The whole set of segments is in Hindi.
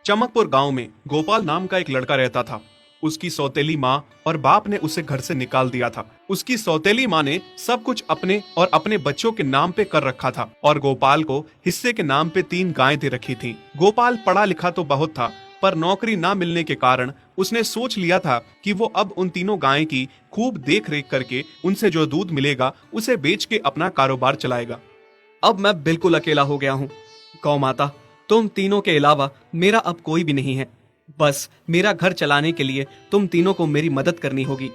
चमकपुर गांव में गोपाल नाम का एक लड़का रहता था। उसकी सौतेली माँ और बाप ने उसे घर से निकाल दिया था। उसकी सौतेली माँ ने सब कुछ अपने और अपने बच्चों के नाम पे कर रखा था और गोपाल को हिस्से के नाम पे 3 गायें दे रखी थीं। गोपाल पढ़ा लिखा तो बहुत था, पर नौकरी ना मिलने के कारण उसने सोच लिया था कि वो अब उन तीनों गायें की खूब देख रेख करके उनसे जो दूध मिलेगा उसे बेच के अपना कारोबार चलाएगा। अब मैं बिल्कुल अकेला हो गया हूँ। गौ माता, तुम तीनों के अलावा मेरा अब कोई भी नहीं है। बस मेरा घर चलाने के लिए तुम तीनों को मेरी मदद करनी होगी।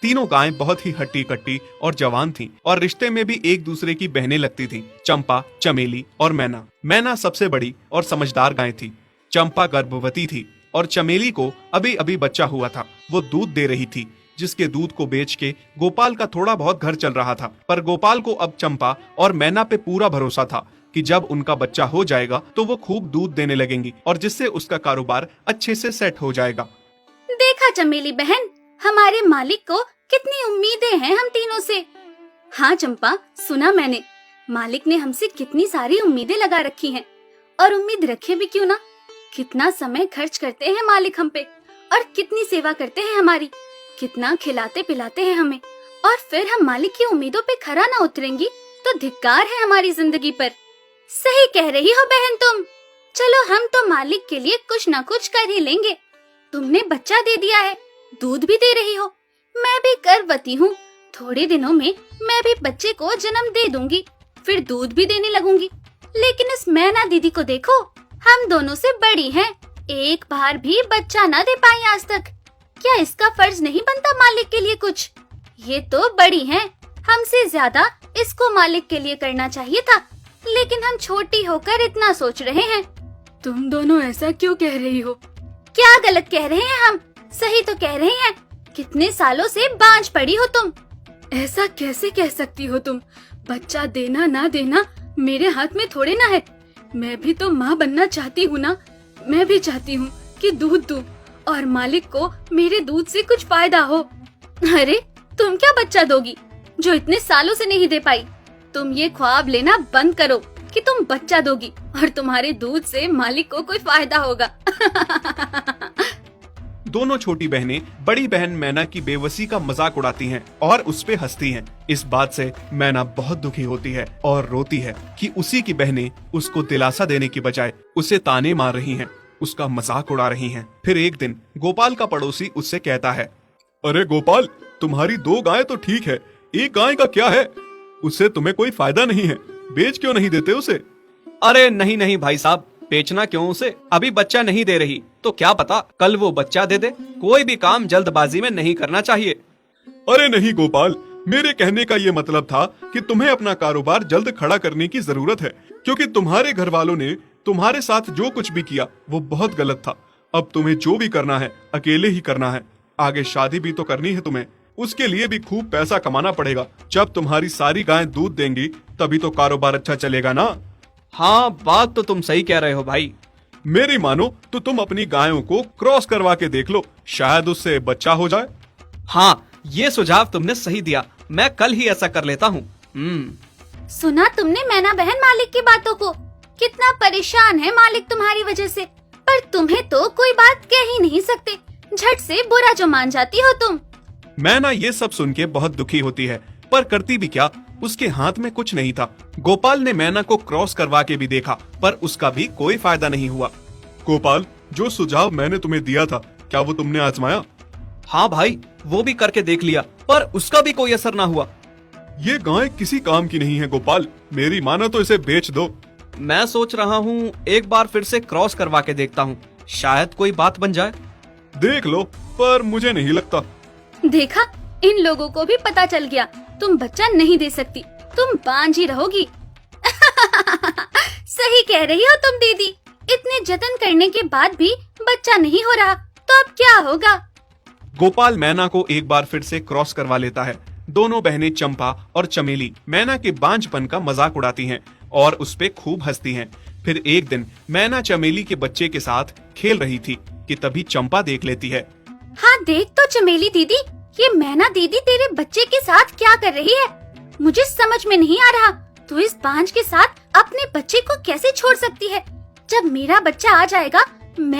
तीनों गायें बहुत ही हट्टी कट्टी और जवान थीं और रिश्ते में भी एक दूसरे की बहनें लगती थीं। चंपा, चमेली और मैना। मैना सबसे बड़ी और समझदार गाय थी। चंपा गर्भवती थी और चमेली को अभी अभी बच्चा हुआ था। वो दूध दे रही थी, जिसके दूध को बेच के गोपाल का थोड़ा बहुत घर चल रहा था। पर गोपाल को अब चंपा और मैना पे पूरा भरोसा था कि जब उनका बच्चा हो जाएगा तो वो खूब दूध देने लगेंगी और जिससे उसका कारोबार अच्छे से सेट हो जाएगा। देखा चमेली बहन, हमारे मालिक को कितनी उम्मीदें हैं हम तीनों से। हाँ चंपा, सुना मैंने, मालिक ने हमसे कितनी सारी उम्मीदें लगा रखी हैं। और उम्मीद रखे भी क्यों ना, कितना समय खर्च करते हैं मालिक हम पे और कितनी सेवा करते हैं हमारी, कितना खिलाते पिलाते हैं हमें। और फिर हम मालिक की उम्मीदों पे खरा ना उतरेंगी तो धिक्कार है हमारी जिंदगी पर। सही कह रही हो बहन तुम। चलो हम तो मालिक के लिए कुछ ना कुछ कर ही लेंगे। तुमने बच्चा दे दिया है, दूध भी दे रही हो, मैं भी गर्भवती हूँ। थोड़े दिनों में मैं भी बच्चे को जन्म दे दूंगी, फिर दूध भी देने लगूंगी। लेकिन इस मैना दीदी को देखो, हम दोनों से बड़ी हैं, एक बार भी बच्चा ना दे पाई आज तक। क्या इसका फर्ज नहीं बनता मालिक के लिए कुछ? ये तो बड़ी हैं, हमसे ज्यादा इसको मालिक के लिए करना चाहिए था, लेकिन हम छोटी होकर इतना सोच रहे हैं। तुम दोनों ऐसा क्यों कह रही हो? क्या गलत कह रहे हैं हम? सही तो कह रहे हैं। कितने सालों से बांझ पड़ी हो तुम। ऐसा कैसे कह सकती हो तुम? बच्चा देना ना देना मेरे हाथ में थोड़े ना है। मैं भी तो माँ बनना चाहती हूँ ना। मैं भी चाहती हूँ कि दूध दूँ और मालिक को मेरे दूध से कुछ फायदा हो। अरे तुम क्या बच्चा दोगी जो इतने सालों से नहीं दे पाई? तुम ये ख्वाब लेना बंद करो कि तुम बच्चा दोगी और तुम्हारे दूध से मालिक को कोई फायदा होगा। दोनों छोटी बहनें बड़ी बहन मैना की बेबसी का मजाक उड़ाती हैं और उस पे हंसती हैं। इस बात से मैना बहुत दुखी होती है और रोती है कि उसी की बहनें उसको दिलासा देने की बजाय उसे ताने मार रही हैं, उसका मजाक उड़ा रही हैं। फिर एक दिन गोपाल का पड़ोसी उससे कहता है, अरे गोपाल, तुम्हारी 2 गायें तो ठीक है, एक गाय का क्या है? उससे तुम्हें कोई फायदा नहीं है, बेच क्यों नहीं देते उसे? अरे नहीं नहीं भाई साहब, बेचना क्यों उसे? अभी बच्चा नहीं दे रही तो क्या पता कल वो बच्चा दे दे। कोई भी काम जल्दबाजी में नहीं करना चाहिए। अरे नहीं गोपाल, मेरे कहने का ये मतलब था कि तुम्हें अपना कारोबार जल्द खड़ा करने की जरूरत है, क्योंकि तुम्हारे घर वालों ने तुम्हारे साथ जो कुछ भी किया वो बहुत गलत था। अब तुम्हें जो भी करना है अकेले ही करना है। आगे शादी भी तो करनी है तुम्हें, उसके लिए भी खूब पैसा कमाना पड़ेगा। जब तुम्हारी सारी गायें दूध देंगी तभी तो कारोबार अच्छा चलेगा ना। हाँ, बात तो तुम सही कह रहे हो भाई। मेरी मानो तो तुम अपनी गायों को क्रॉस करवा के देख लो, शायद उससे बच्चा हो जाए। हाँ, ये सुझाव तुमने सही दिया, मैं कल ही ऐसा कर लेता हूँ। सुना तुमने मैना बहन मालिक की बातों को? कितना परेशान है मालिक तुम्हारी वजह से, पर तुम्हें तो कोई बात कह ही नहीं सकते। झट से बुरा जो मान जाती हो तुम। मैना ये सब सुन के बहुत दुखी होती है, पर करती भी क्या, उसके हाथ में कुछ नहीं था। गोपाल ने मैना को क्रॉस करवा के भी देखा, पर उसका भी कोई फायदा नहीं हुआ। गोपाल, जो सुझाव मैंने तुम्हें दिया था, क्या वो तुमने आजमाया? हाँ भाई, वो भी करके देख लिया, पर उसका भी कोई असर ना हुआ। ये गाय किसी काम की नहीं है गोपाल, मेरी मानो तो इसे बेच दो। मैं सोच रहा हूँ एक बार फिर से क्रॉस करवा के देखता हूँ, शायद कोई बात बन जाए। देख लो, पर मुझे नहीं लगता। देखा, इन लोगों को भी पता चल गया, तुम बच्चा नहीं दे सकती, तुम बांझ ही रहोगी। सही कह रही हो तुम दीदी, इतने जतन करने के बाद भी बच्चा नहीं हो रहा तो अब क्या होगा? गोपाल मैना को एक बार फिर से क्रॉस करवा लेता है। दोनों बहनें चंपा और चमेली मैना के बांझपन का मजाक उड़ाती हैं और उस पे खूब हंसती हैं। फिर एक दिन मैना चमेली के बच्चे के साथ खेल रही थी कि तभी चंपा देख लेती है। हाँ देख तो चमेली दीदी, ये मैना दीदी तेरे बच्चे के साथ क्या कर रही है? मुझे समझ में नहीं आ रहा, तू इस बांझ के साथ अपने बच्चे को कैसे छोड़ सकती है? जब मेरा बच्चा आ जाएगा